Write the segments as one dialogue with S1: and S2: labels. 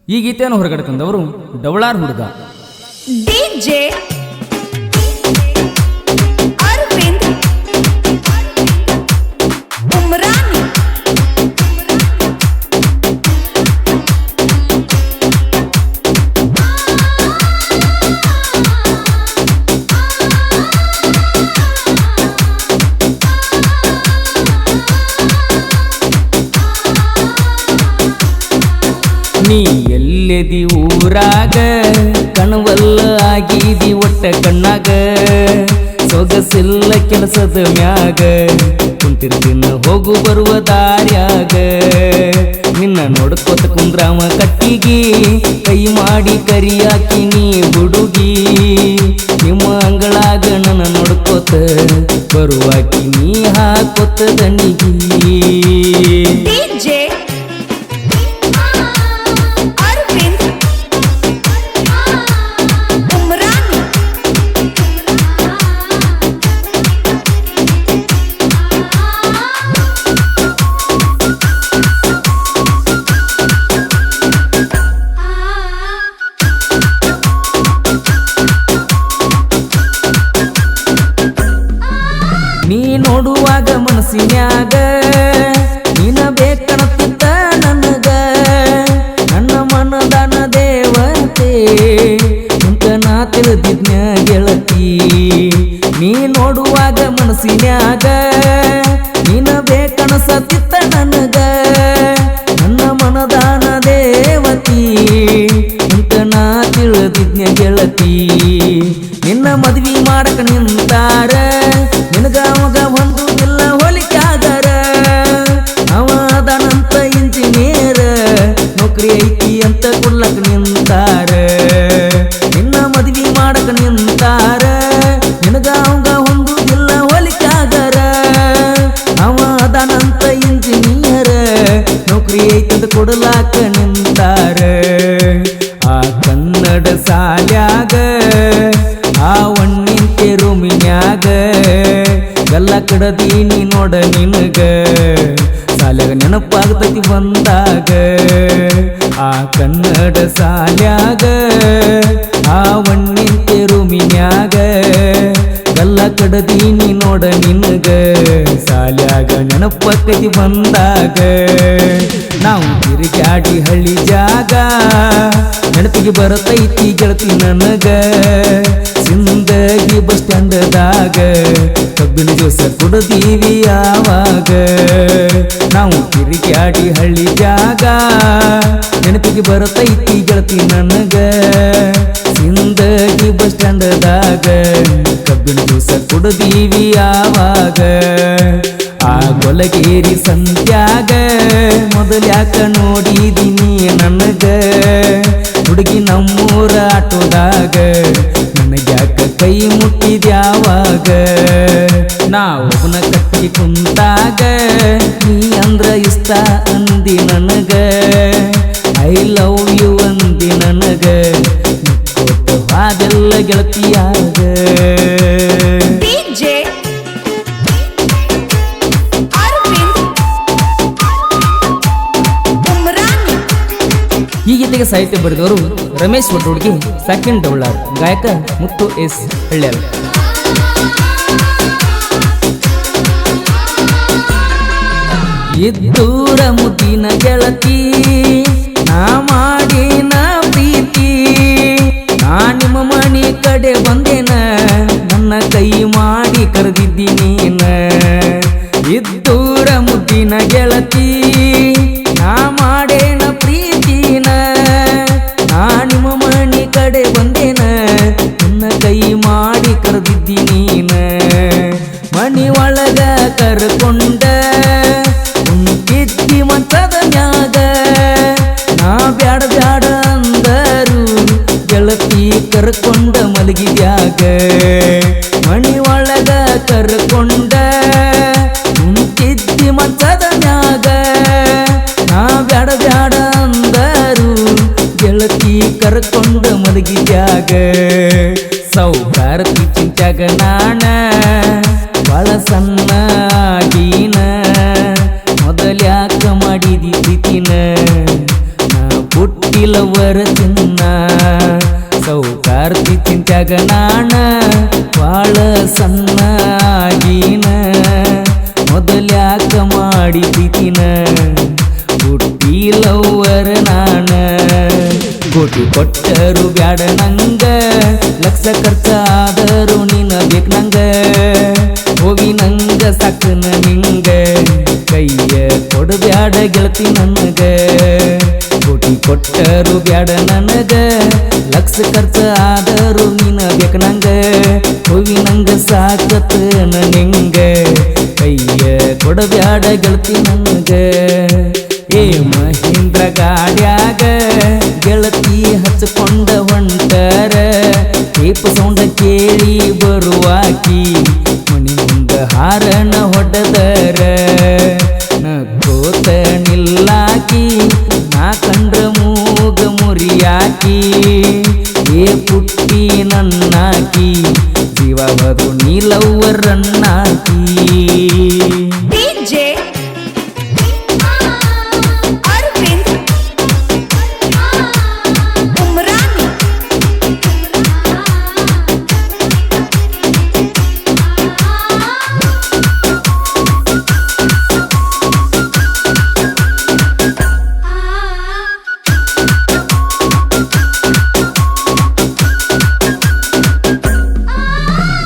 S1: ಈ ಗೀತೆಯನ್ನು ಹೊರಗಡೆ ತಂದವರು ಡವಳಾರ್ ಹುಡುಗ
S2: ಡಿಜೆ ಅರವಿಂದ್ ಉಮ್ರಾನಿ.
S1: ನೀ ಎಲ್ಲೆದಿ ಊರಾಗ ಕಣವಲ್ಲ ಆಗಿದಿ ಒಟ್ಟ ಕಣ್ಣಾಗ ಸೊಗಸಿಲ್ಲ ಕೆಲಸದ ಮ್ಯಾಗ ಕುಂತಿರ್ತಿನ ಹೋಗು ಬರುವ ದಾರ್ಯಾಗ ನಿನ್ನ ನೋಡ್ಕೊತ ಕುಂದ್ರಾಮ ಕಟ್ಟಿಗಿ ಕೈ ಮಾಡಿ ಕರಿಯಾಕಿ ನೀ ಹುಡುಗಿ ನಿಮ್ಮ ಅಂಗಳಾಗ ನನ್ನ ನೋಡ್ಕೊತ ಬರುವಾಕಿ ನೀ ಹಾಕೊತ ದಣಿಗಿ.
S2: ಡಿಜೆ
S1: ನೀ ನೋಡುವಾಗ ಮನಸ್ಸಿನ್ಯಾಗ ನೀನ ಬೇಕನತ್ತಿತ್ತ ನನಗ ನನ್ನ ಮನದಾನ ದೇವತೆ ಅಂತ ನಾ ತಿಳಿದಿದ್ನ ಗೆಳತಿ. ನೀ ನೋಡುವಾಗ ಮನಸ್ಸಿನ್ಯಾಗ ನೀನ ಬೇಕನಸತ್ತಿತ್ತ ನನಗ ನನ್ನ ಮನದಾನ ದೇವತಿ ಅಂತ ನಾ ತಿಳಿದಿದ್ನ ಗೆಳತಿ. ನಿನ್ನ ಮದ್ವಿ ಮಾಡಕ ನಿಂತಾರ ನಿನಗ ಅವಾಗ ಒಂದು ಇಲ್ಲ ಹೋಲಿಕಾಗರ ಅವ ಅದನಂತ ಇಂಜಿನಿಯರ್ ನೌಕರಿ ಐತಿ ಅಂತ ಕೊಡ್ಲಕ್ ನಿಂತಾರ. ನಿನ್ನ ಮದ್ವಿ ಮಾಡಕ ನಿಂತಾರ ನಿನಗ ಅವಾಗ ಒಂದು ಇಲ್ಲ ಹೋಲಿಕಾಗರ ಅವ ಅದನಂತ ಇಂಜಿನಿಯರ್ ನೌಕರಿ ಐತಿ ಅಂತ ಕೊಡ್ಲಾಕ ನಿಂತಾರ. ಆ ಕನ್ನಡ ಸಾಲ್ಯಾಗ ಆ ಒಣ್ಣಿಂತೆ ರೂಮಿನ್ಯಾಗ ಗಲ್ಲ ಕಡದೀನಿ ನೋಡ ನಿನಗ ಸಾಲ್ಯಾಗ ನೆನಪಾಗತೈತಿ ಬಂದಾಗ. ಆ ಕನ್ನಡ ಸಾಲ್ಯಾಗ ಆ ಒಣ್ಣಿಂತೆ ರೂಮಿನ್ಯಾಗ ಗಲ್ಲ ಕಡದೀನಿ ನೋಡ ನಿನಗ ಸಾಲ್ಯಾಗ ನೆನಪಾಗತೈತಿ ಬಂದಾಗ. ನಾವು ತಿರುಗಾಡಿ ಹಳ್ಳಿ ಜಾಗ ನೆನಪಿಗೆ ಬರತೈತಿ ಗೆಳತಿ ನನಗ ಸಿಂದಗಿ ಬಸ್ ಸ್ಟ್ಯಾಂಡದಾಗ ಕಬ್ಬಿನ ಜೋಸ ಕುಡದೀವಿ ಯಾವಾಗ. ನಾವು ತಿರುಗಾಡಿ ಹಳ್ಳಿ ಜಾಗ ನೆನಪಿಗೆ ಬರತೈತಿ ಗೆಳತಿ ನನಗ ಸಿಂದಗಿ ಬಸ್ ಸ್ಟ್ಯಾಂಡದಾಗ ಕಬ್ಬಿನ ಜೋಸ ಕುಡದೀವಿ ಯಾವಾಗ. ಆ ಗೊಲಗೇರಿ ಸಂತ್ಯಾಗ ಮೊದಲ್ಯಾಕ ನೋಡಿದೀನಿ ನನಗ ಹುಡುಗಿ ನಮ್ಮೂರ ಆಟೋದಾಗ ನನಗ್ಯಾಕ ಕೈ ಮುಟ್ಟಿದ್ಯಾವಾಗ. ನಾವನ ಕಟ್ಟಿ ಕುಂತಾಗ ನೀ ಅಂದ್ರ ಇಷ್ಟ ಅಂದಿ ನನಗ ಐ ಲವ್ ಯು ಅಂದಿ ನನಗ ಅದೆಲ್ಲ ಗೆಳತಿಯಾಗ.
S2: ಡಿಜೆ ಅರವಿಂದ್ ಉಮ್ರಾನಿ.
S1: ಈ ಗೀತೆಗೆ ಸಾಹಿತ್ಯ ಬರೆದವರು ರಮೇಶ್ ಒಟ್ಟುಡ್ಗಿ, ಸೆಕೆಂಡ್ ಡವಳಾರ್, ಗಾಯಕ ಮುತ್ತು ಎಸ್ ಹಳ್ಳ್ಯಾಲ್. ಇದ್ದೂರ ಮುದ್ದಿನ ಗೆಳತಿ ನಾ ಮಾಡಿನ ಪ್ರೀತಿ ನಾ ನಿಮ್ಮ ಮನೆ ಕಡೆ ಬಂದೇನ ನನ್ನ ಕೈ ಮಾಡಿ ಕರೆದಿದ್ದಿ ನೀನ. ಇದ್ದೂರ ಮುದ್ದಿನ ಗೆಳತಿ ನಾ ಮಾಡೇನ ಪ್ರೀತಿನ ನಾ ನಿಮ್ಮ ಮನೆ ಕಡೆ ಬಂದೇನ ನನ್ನ ಕೈ ಮಾಡಿ ಕರೆದಿದ್ದಿ ನೀನ. ಮನಿ ಒಳಗ ಕರ್ಕೊಂಡ ಕುಂತಿದ್ದಿ ಮಂಚದ ಮ್ಯಾಗ ನಾ ಬ್ಯಾಡ ಬ್ಯಾಡ ಅಂದರು ಗೆಳತಿ ಕರ್ಕೊಂಡ ಮಲಗಿದ್ಯಾಗ. ಮನಿ ಒಳಗ ಕರ್ಕೊಂಡ ಕುಂತಿದ್ದಿ ಮಂಚದ ಮ್ಯಾಗ ನಾ ಬ್ಯಾಡ ಬ್ಯಾಡ ಅಂದರು ಗೆಳತಿ ಕರ್ಕೊಂಡ ಮಲಗಿದ್ಯಾಗ. ಸೌಕಾರತಿ ಚಿಂತ್ಯಾಗ ನಾಣ ಬಾಳ ಸಣ್ಣ ಆಗೀನ ಮೊದಲ್ಯಾಕ ಮಾಡಿದಿ ಪ್ರೀತಿನ ನಾ ಪುಟ್ಟಿ ಲವರ ಚಿನ್ನ ಸೌಕಾರ್ತಿ ಚಿಂತ್ಯಾಗ ನಾಣ ಬಾಳ ಸಣ್ಣ ಆಗೀನ ಮೊದಲ್ಯಾಕ ಮಾಡಿದಿನ ಹುಟ್ಟಿ ಲವರ ನಾಣ ಕೋಟಿ ಕೊಟ್ಟರು ಬ್ಯಾಡ ನಂಗ ಲಕ್ಷ ಖರ್ಚಾದರೂ ನೀನ ಬೇಕ್ ನಂಗ ಹೋಗಿ ನಂಗ ಸಾಕನ ನಿಂಗ ಕೈಯ ಕೊಡಬ್ಯಾಡ ಗೆಳತಿ ನನಗ ಕೋಟಿ ಕೊಟ್ಟರು ಬ್ಯಾಡ ನನಗ ಲಕ್ಷ ಖರ್ಚ ಆದರೂ ನೀನ ಬೇಕ ನಂಗ ಹೋಗಿ ನಂಗ ಸಾಕತನ ನಿಂಗ ಕೈಯ ಕೊಡಬ್ಯಾಡ ಗೆಳತಿ ನನಗ ಏ ಮಹೇಂದ್ರ ಗಾಡ್ಯಾಗ ಗೆಳತಿ ಹಚ್ಕೊಂಡ ಹೊಂಟರ ಟೇಪ್ ಸೌಂಡ ಕೇಳಿ ಬರುವಾಕಿ ಮನಿ ಮುಂದ ಹಾರನ ಹೊಡೆದರ ನಕ್ಕೋತ ನಿಲ್ಲಾಕಿ ನಾ ಕಂಡ್ರ ಮೂಗ ಮುರಿಯಾಕಿ ಏ ಪುಟ್ಟಿ ನನ್ನಾಕಿ ಜೀವ ಬದು ನೀಲವ್ವರನ್ನಾಕಿ
S2: DJ Arvind Umrani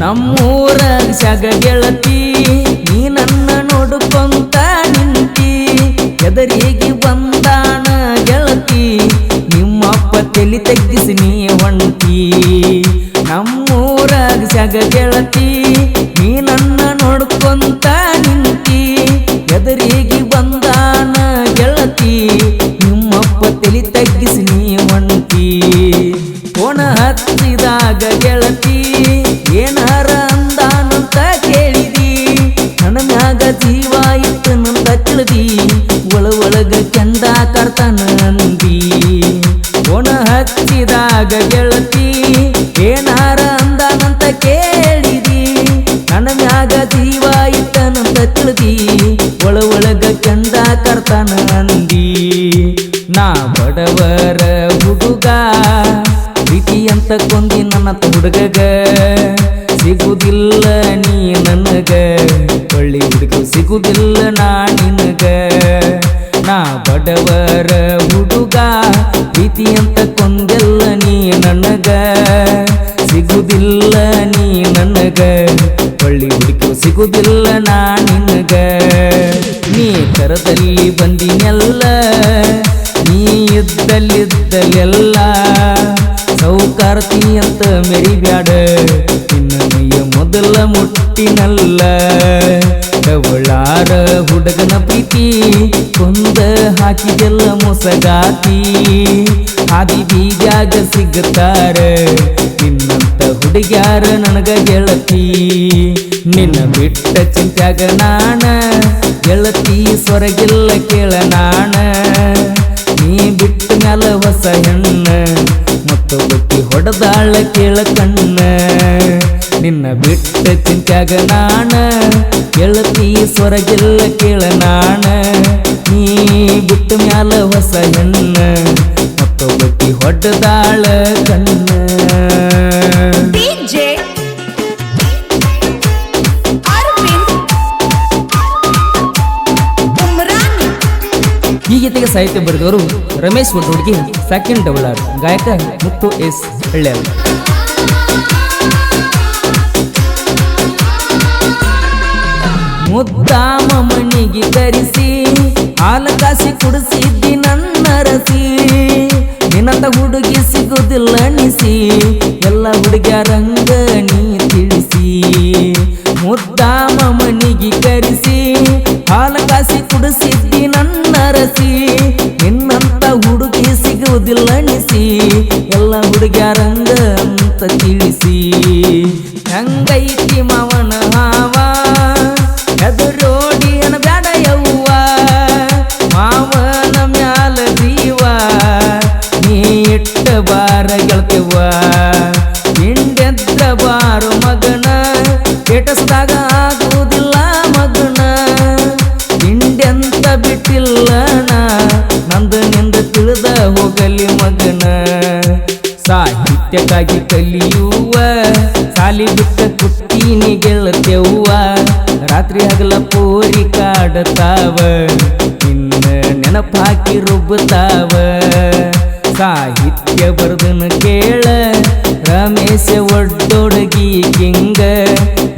S1: ನಮ್ಮೂರ ಶಗ ಗೆಳತಿ ನೀ ನನ್ನ ನೋಡ್ಕೊಂತ ನಿಂತಿ ಎದರಿಗೆ ಬಂದಾನ ಗೆಳತಿ ನಿಮ್ಮಪ್ಪ ತಲಿ ತಗ್ಗಿಸಿ ನೀ ಹೊಂಟಿ ನಮ್ಮೂರ ಶಗ ಗೆಳತಿ ನೀ ನನ್ನ ನೋಡ್ಕೊಂತ ನಿಂತಿ ಎದರಿಗೆ ಬಂದಾನ ಗೆಳತಿ ನಿಮ್ಮಪ್ಪ ತಲಿ ತಗ್ಗಿಸಿ ನೀ ಹೊಂಟಿ ಕೋಣ ಹಚ್ಚಿದಾಗ ಗೆಳತಿ ಏನಾರ ಅಂದಾನಂತ ಕೇಳಿದಿ ನನ್ನ ಮ್ಯಾಗ ಜೀವ ಇಟ್ಟನಂತ ತಿಳಿದಿ ಒಳಗ ಕೆಂಡ ಕರ್ತಾನ ಅಂದಿ ಕೋಣ ಹಚ್ಚಿದಾಗ ಗೆಳತಿ ಏನಾರ ಅಂದಾನಂತ ಕೇಳಿದಿ ನನ್ನ ಮ್ಯಾಗ ಜೀವ ಇಟ್ಟನಂತ ತಿಳಿದಿ ಒಳಗ ಕೆಂಡ ಕರ್ತಾನ ಅಂದಿ ನಾ ಬಡವರ ಹುಡುಗ ಪ್ರೀತಿ ಅಂತ ಕೊಂದಿ ನನ್ನ ಹುಡುಗಗ ಸಿಗುದಿಲ್ಲ ನೀ ನನಗ ಒಳ್ಳಿ ಹುಡುಗ ಸಿಗುದಿಲ್ಲ ನಾ ನಿನಗ ನಾ ಬಡವರ ಹುಡುಗ ಪ್ರೀತಿ ಅಂತ ಕೊಂದೆಲ್ಲ ನೀ ನನಗ ಸಿಗುದಿಲ್ಲ ನೀ ನನಗ ಒಳ್ಳಿ ಹುಡುಗ ಸಿಗುದಿಲ್ಲ ನಾ ನಿನಗ ನೀ ಕರದಲ್ಲಿ ಬಂದಿನೆಲ್ಲ ನೀ ಇದ್ದಲ್ಲಿದ್ದಲೆಲ್ಲ ಸೌಕಾರ್ತಿ ಅಂತ ಮೆರಿಬ್ಯಾಡ ನಿನ್ನ ಮೈಯ ಮೊದಲ ಮುಟ್ಟಿನಲ್ಲ ಡವಳಾರ ಹುಡುಗನ ಪ್ರೀತಿ ಕೊಂದ ಹಾಕಿದೆಲ್ಲ ಮೊಸಗಾತಿ ಹಾದಿ ಬೀದ್ಯಾಗ ಸಿಗುತ್ತಾರ ನಿನ್ನಂತ ಹುಡುಗ್ಯಾರ ನನಗ ಗೆಳತಿ ನಿನ್ನ ಬಿಟ್ಟ ಚಿಂತ್ಯಾಗ ನಾಣ ಗೆಳತಿ ಸ್ವರಗಿಲ್ಲ ಕೇಳ ನಾಣ ನೀ ಬಿಟ್ಟ ಮ್ಯಾಲ ಹೊಸ ಹೆಣ್ಣ ಮತ್ತೊಬ್ಬಕ್ಕಿ ಹೊಡೆದಾಳ ಕೇಳ ಕಣ್ಣ ನಿನ್ನ ಬಿಟ್ಟ ಚಿಂತ್ಯಾಗ ನಾಣ ಗೆಳತಿ ಸ್ವರಗಿಲ್ಲ ಕೇಳ ನಾಣ ನೀ ಬಿಟ್ಟ ಮ್ಯಾಲ ಹೊಸ ಹೆಣ್ಣ ಮತ್ತೊಬ್ಬಕ್ಕಿ ಹೊಡೆದಾಳ ಕಣ್ಣ
S2: DJ Arvind Umrani
S1: ಈ ಗೀತೆಗೆ ಸಾಹಿತ್ಯ ಬರೆದವರು ರಮೇಶ್ ಒಡ್ಡೋಡ್ಗಿ ಸೆಕೆಂಡ್ ಡಬಲರ್ ಗಾಯಕ ಮುತ್ತು ಎಸ್ ಹಳ್ಳ್ಯಾಳ ಮುದ್ದಾಮ ಮಣಿಗೆ ಕರೆಸಿ ಹಾಲ ಕಾಸಿ ಕುಡಿಸಿದ್ದಿ ನನ್ನ ರಸಿ ನಿನ್ನಂತ ಹುಡುಗಿ ಸಿಗುದಿಲ್ಲ ನಿಸಿ ಎಲ್ಲ ಹುಡುಗ್ಯಾರಂಗ ನೀ ತಿಳಿಸಿ ಮುದ್ದಾಮ ಮಣಿಗೆ ಕರೆಸಿ ಹಾಲ ಕಾಸಿ ಕುಡಿಸಿದ್ದಿ ನನ್ನ ರಸಿ ನಿನ್ನಂತ ಹುಡುಗಿ ಸಿಗುವುದಿಲ್ಲ ನಿಸಿ ಎಲ್ಲ ಹುಡುಗ್ಯಾರಂಗ ಅಂತ ತಿಳಿಸಿ ಹಂಗೈತಿ ಮಾವನ ಹಾವ ಎದುರೋಡಿ ಅನ ಬ್ಯಾಡ ಯವ್ವ ಮಾವನ ಮ್ಯಾಲ ಜೀವ ನೀ ಇಟ್ಟ ಬಾರ ಗೆಳತಿವ್ವ ಹಿಂಡೆದ್ರ ಬಾರು ಮಗನ ಕೆಟಸ್ದಾಗ ಆಗುವುದಿಲ್ಲ ಮಗನ ಹಿಂಡೆಂತ ಬಿಟ್ಟಿಲ್ಲ ನಾ ನಂದು ನಿಂದ ತಿಳಿದ ಹೋಗಲಿ ಮಗ ಮಗನ ಸಾಹಿತ್ಯಕ್ಕಾಗಿ ಕಲಿಯುವ ಸಾಲಿ ಬಿಟ್ಟ ಕುಟ್ಟೀನಿ ಗೆಳತೆವ್ವ ರಾತ್ರಿ ಹಗಲ ಪೋರಿ ಕಾಡತಾವ ನಿನ್ನ ನೆನಪಾಕಿ ರುಬ್ಬತಾವ ಸಾಹಿತ್ಯ ಬರ್ದನ ಕೇಳ ರಮೇಶ ಒಡ್ಡೊಡಗಿ ಕಿಂಗ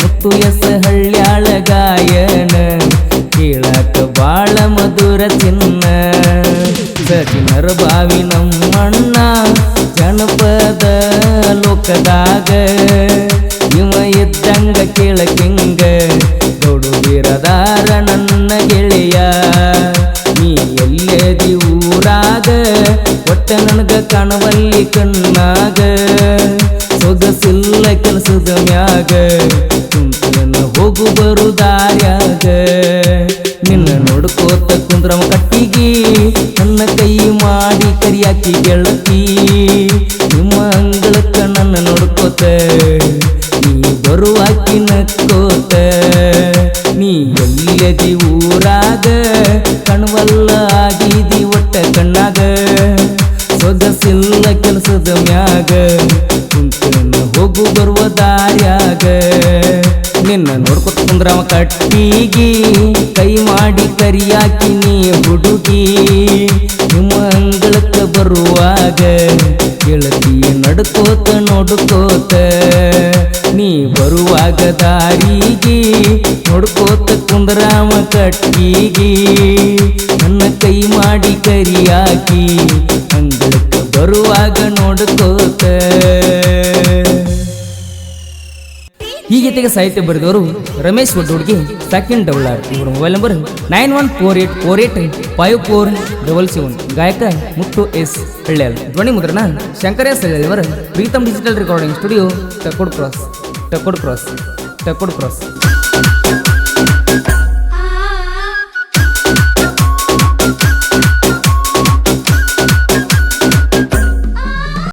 S1: ಮುತ್ತು ಎಸ ಹಳ್ಯಾಳ ಗಾಯನ ಕೇಳಕ ಬಾಳ ಮಧುರ ಚಿನ್ನ ಸಚಿನರ ಬಾವಿ ನಮ್ಮಣ್ಣ ಜನಪದ ಲೋಕದಾಗ ಇವ ಇದ್ದಂಗ ಕೇಳಕಿಂಗ ಗೌಡು ಬೀರದಾರ ನನ್ನ ಗೆಳೆಯ ನೀ ಎಲ್ಲೇದಿ ಊರಾಗ ಒಟ್ಟ ನನಗ ಕಾಣವಲ್ಲಿ ಕಣ್ಣಾಗ ಸೊಗಸಿಲ್ಲ ಕೆಲಸದ ಮ್ಯಾಗ ಕುಂತನ ಹೋಗು ಬರು ದಾರ್ಯಾಗ ನಿನ್ನ ನೋಡ್ಕೋತ ಕುಂದ್ರಮ ಕಟ್ಟಿಗಿ ನನ್ನ ಕೈ ಮಾಡಿ ಕರಿಯಾಕಿ ಗೆಳತಿ ನಿಮ್ಮ ಅಂಗಳಕ್ಕ ನನ್ನ ನೋಡ್ಕೋತ ನೀ ಬರುವಾಕಿ ನಕ್ಕೋತ ನೀ ಎಲ್ಲದಿ ಊರಾಗ ಕಣ್ವಲ್ಲ ಆಗಿದಿ ಒಟ್ಟ ಕಣ್ಣಾಗ ಸೊಗಸಿಲ್ಲ ಕೆಲಸದ ಮ್ಯಾಗ ಕುಂತನ ಹೋಗು ಬರುವ ದಾರ್ಯಾಗ ನಿನ್ನ ನೋಡ್ಕೊತ ಕುಂದ್ರವ ಕಟ್ಟಿಗಿ ಕೈ ಮಾಡಿ ಕರಿಯಾಕಿ ನೀ ಹುಡುಗಿ ನಿಮ್ಮ ಅಂಗಳಕ್ಕ ಬರುವಾಗ ಗೆಳತಿಯ ನಡ್ಕೋತ ನೋಡ್ಕೋತ ನೀ ಬರುವಾಗ ದಾರಿಗೆ ನೋಡ್ಕೋತ ಕುಂದ್ರಾಮ ಕಟ್ಟಿಗಿ ನನ್ನ ಕೈ ಮಾಡಿ ಕರಿಯಾಕಿ ಅಂಗಳಕ್ಕ ಬರುವಾಗ ನೋಡ್ಕೋತ ಈ ಗೀತೆಗೆ ಸಾಹಿತ್ಯ ಬರೆದವರು ರಮೇಶ್ ಒಡ್ಡೋಡ್ಗಿ ಸೆಕೆಂಡ್ ಡೌಲಾರ್ ಇವರ ಮೊಬೈಲ್ ನಂಬರ್ 9148485477 ಗಾಯಕ ಮುತ್ತು ಎಸ್ ಹಳ್ಳ್ಯಾಲ್ ಧ್ವನಿ ಮುದ್ರಣ ಶಂಕರ ಎಸ್ ಹಳ್ಳ್ಯಾಲ್ ಇವರ Preetam digital recording studio Takod cross